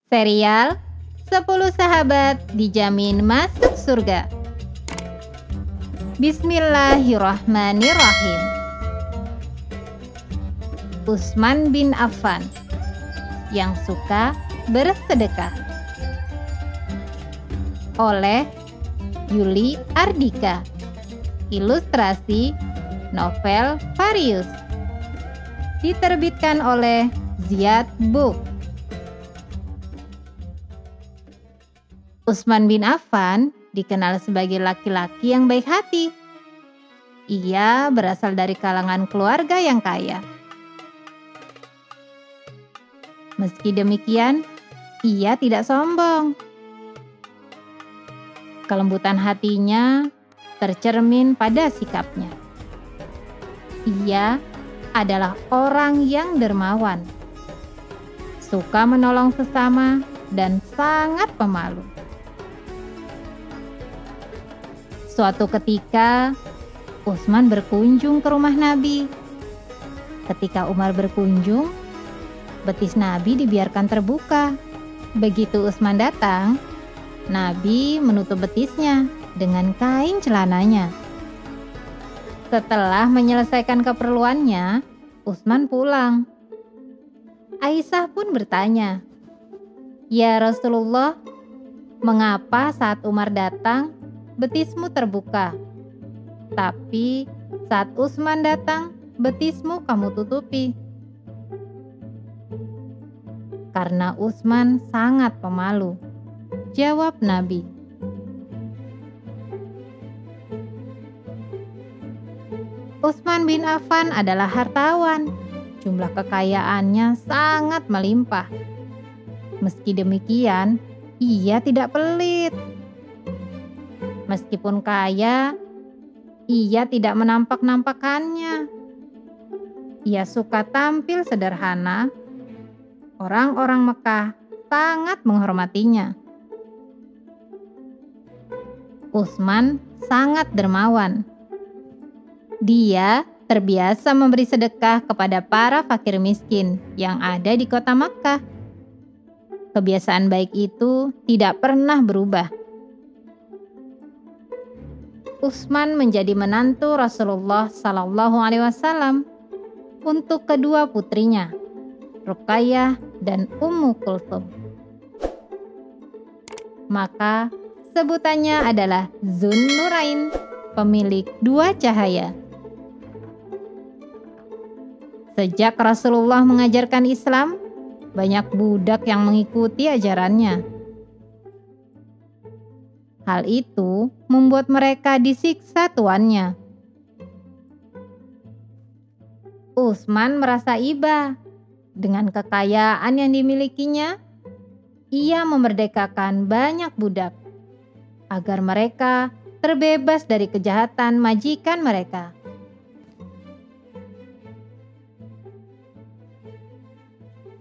Serial 10 Sahabat Dijamin Masuk Surga. Bismillahirrahmanirrahim. Utsman bin Affan yang suka bersedekah, oleh Yuli Ardika. Ilustrasi novel Varius. Diterbitkan oleh Ziyad Book. Utsman bin Affan dikenal sebagai laki-laki yang baik hati. Ia berasal dari kalangan keluarga yang kaya. Meski demikian, ia tidak sombong. Kelembutan hatinya tercermin pada sikapnya. Ia adalah orang yang dermawan, suka menolong sesama, dan sangat pemalu. Suatu ketika, Utsman berkunjung ke rumah Nabi. Ketika Umar berkunjung, betis Nabi dibiarkan terbuka. Begitu Utsman datang, Nabi menutup betisnya dengan kain celananya. Setelah menyelesaikan keperluannya, Utsman pulang. Aisyah pun bertanya, "Ya Rasulullah, mengapa saat Umar datang, betismu terbuka, tapi saat Utsman datang, betismu kamu tutupi?" "Karena Utsman sangat pemalu," jawab Nabi. Utsman bin Affan adalah hartawan. Jumlah kekayaannya sangat melimpah. Meski demikian, ia tidak pelit. Meskipun kaya, ia tidak menampak-nampakannya. Ia suka tampil sederhana. Orang-orang Mekah sangat menghormatinya. Utsman sangat dermawan. Dia terbiasa memberi sedekah kepada para fakir miskin yang ada di kota Makkah. Kebiasaan baik itu tidak pernah berubah. Utsman menjadi menantu Rasulullah SAW untuk kedua putrinya, Ruqayyah dan Ummu Kulthum. Maka sebutannya adalah Zunnurain, pemilik dua cahaya. Sejak Rasulullah mengajarkan Islam, banyak budak yang mengikuti ajarannya. Hal itu membuat mereka disiksa tuannya. Utsman merasa iba. Dengan kekayaan yang dimilikinya, ia memerdekakan banyak budak agar mereka terbebas dari kejahatan majikan mereka.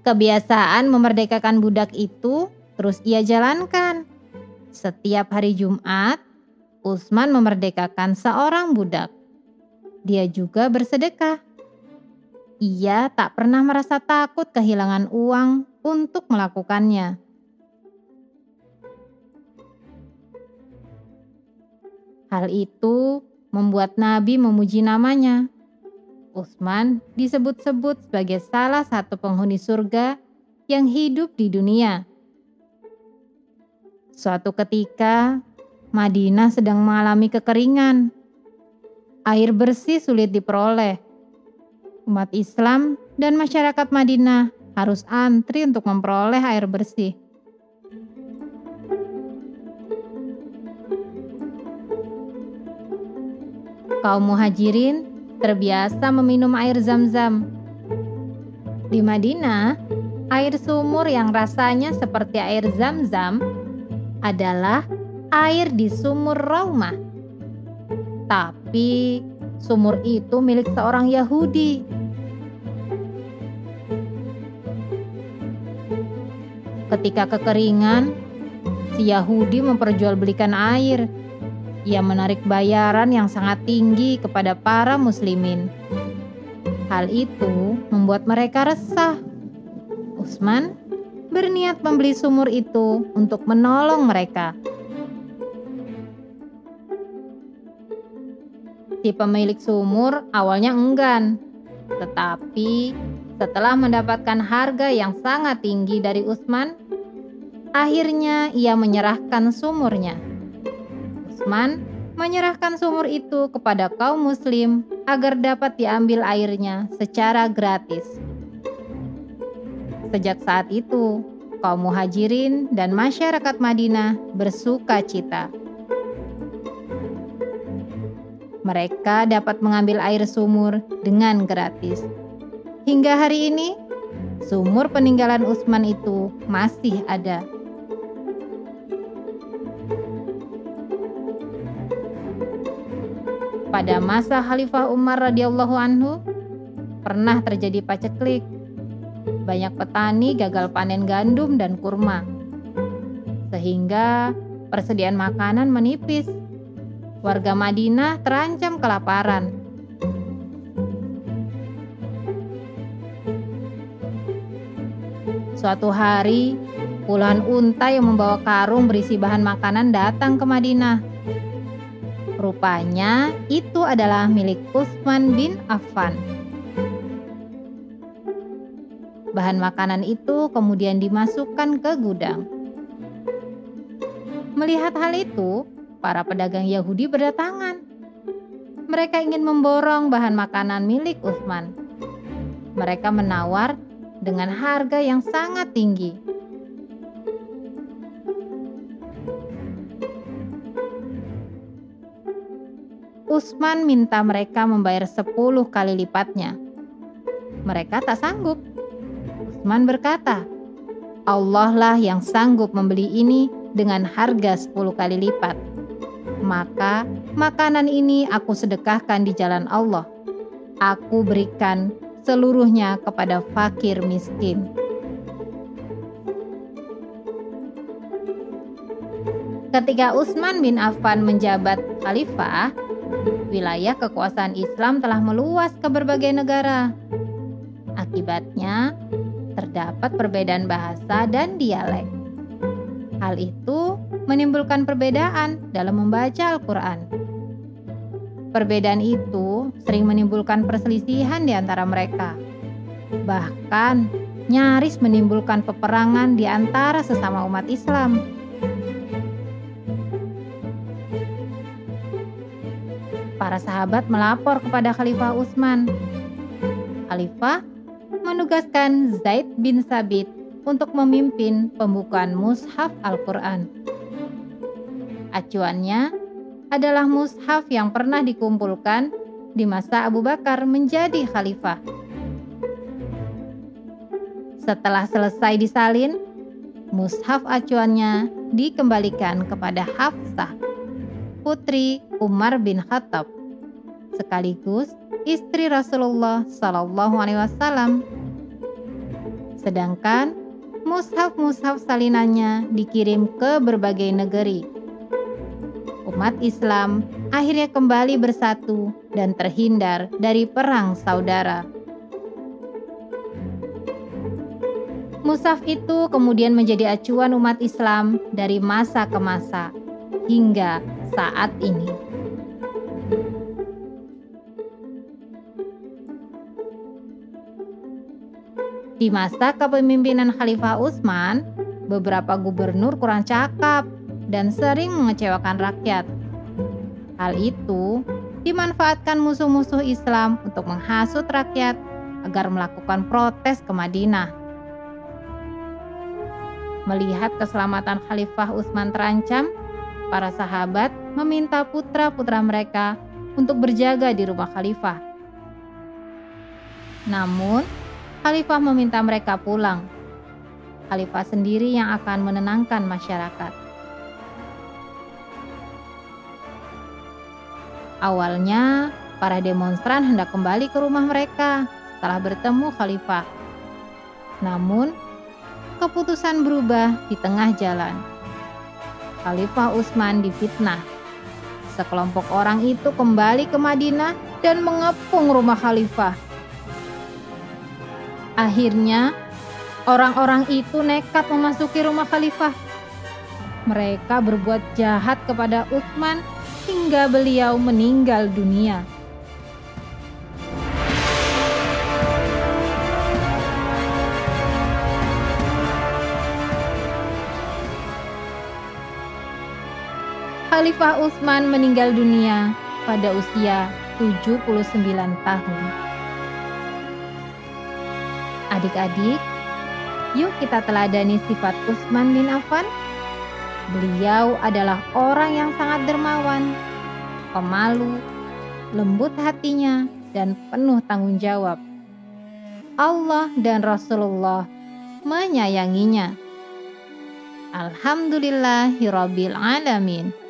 Kebiasaan memerdekakan budak itu terus ia jalankan. Setiap hari Jumat, Utsman memerdekakan seorang budak. Dia juga bersedekah. Ia tak pernah merasa takut kehilangan uang untuk melakukannya. Hal itu membuat Nabi memuji namanya. Utsman disebut-sebut sebagai salah satu penghuni surga yang hidup di dunia. Suatu ketika, Madinah sedang mengalami kekeringan. Air bersih sulit diperoleh. Umat Islam dan masyarakat Madinah harus antri untuk memperoleh air bersih. Kaum muhajirin terbiasa meminum air Zam-Zam. Di Madinah, air sumur yang rasanya seperti air Zam-Zam adalah air di sumur Raumah. Tapi sumur itu milik seorang Yahudi. Ketika kekeringan, si Yahudi memperjualbelikan air. Ia menarik bayaran yang sangat tinggi kepada para muslimin. Hal itu membuat mereka resah. Utsman berniat membeli sumur itu untuk menolong mereka. Si pemilik sumur awalnya enggan, tetapi setelah mendapatkan harga yang sangat tinggi dari Utsman, akhirnya ia menyerahkan sumurnya. Utsman menyerahkan sumur itu kepada kaum muslim agar dapat diambil airnya secara gratis. Sejak saat itu, kaum muhajirin dan masyarakat Madinah bersuka cita. Mereka dapat mengambil air sumur dengan gratis. Hingga hari ini, sumur peninggalan Utsman itu masih ada. Pada masa Khalifah Umar radhiyallahu anhu, pernah terjadi paceklik. Banyak petani gagal panen gandum dan kurma, sehingga persediaan makanan menipis. Warga Madinah terancam kelaparan. Suatu hari, puluhan unta yang membawa karung berisi bahan makanan datang ke Madinah. Rupanya itu adalah milik Utsman bin Affan. Bahan makanan itu kemudian dimasukkan ke gudang. Melihat hal itu, para pedagang Yahudi berdatangan. Mereka ingin memborong bahan makanan milik Utsman. Mereka menawar dengan harga yang sangat tinggi. Utsman minta mereka membayar 10 kali lipatnya. Mereka tak sanggup. Utsman berkata, Allah lah yang sanggup membeli ini dengan harga 10 kali lipat. Maka makanan ini aku sedekahkan di jalan Allah. Aku berikan seluruhnya kepada fakir miskin. Ketika Utsman bin Affan menjabat khalifah, wilayah kekuasaan Islam telah meluas ke berbagai negara. Akibatnya, terdapat perbedaan bahasa dan dialek. Hal itu menimbulkan perbedaan dalam membaca Al-Quran. Perbedaan itu sering menimbulkan perselisihan di antara mereka. Bahkan, nyaris menimbulkan peperangan di antara sesama umat Islam. Para sahabat melapor kepada Khalifah Utsman. Khalifah menugaskan Zaid bin Tsabit untuk memimpin pembukaan mushaf Al-Quran. Acuannya adalah mushaf yang pernah dikumpulkan di masa Abu Bakar menjadi khalifah. Setelah selesai disalin, mushaf acuannya dikembalikan kepada Hafsah, putri Umar bin Khattab, sekaligus istri Rasulullah SAW. Sedangkan mushaf-mushaf salinannya dikirim ke berbagai negeri. Umat Islam akhirnya kembali bersatu dan terhindar dari perang saudara. Mushaf itu kemudian menjadi acuan umat Islam dari masa ke masa hingga saat ini. Di masa kepemimpinan Khalifah Utsman, beberapa gubernur kurang cakap dan sering mengecewakan rakyat. Hal itu dimanfaatkan musuh-musuh Islam untuk menghasut rakyat agar melakukan protes ke Madinah. Melihat keselamatan Khalifah Utsman terancam, para sahabat meminta putra-putra mereka untuk berjaga di rumah Khalifah. Namun, Khalifah meminta mereka pulang. Khalifah sendiri yang akan menenangkan masyarakat. Awalnya, para demonstran hendak kembali ke rumah mereka setelah bertemu Khalifah. Namun, keputusan berubah di tengah jalan. Khalifah Utsman difitnah. Sekelompok orang itu kembali ke Madinah dan mengepung rumah Khalifah. Akhirnya, Orang-orang itu nekat memasuki rumah khalifah. Mereka berbuat jahat kepada Utsman hingga beliau meninggal dunia. Khalifah Utsman meninggal dunia pada usia 79 tahun. Adik-adik, yuk kita teladani sifat Utsman bin Affan. Beliau adalah orang yang sangat dermawan, pemalu, lembut hatinya, dan penuh tanggung jawab. Allah dan Rasulullah menyayanginya. Alhamdulillahirabbil alamin.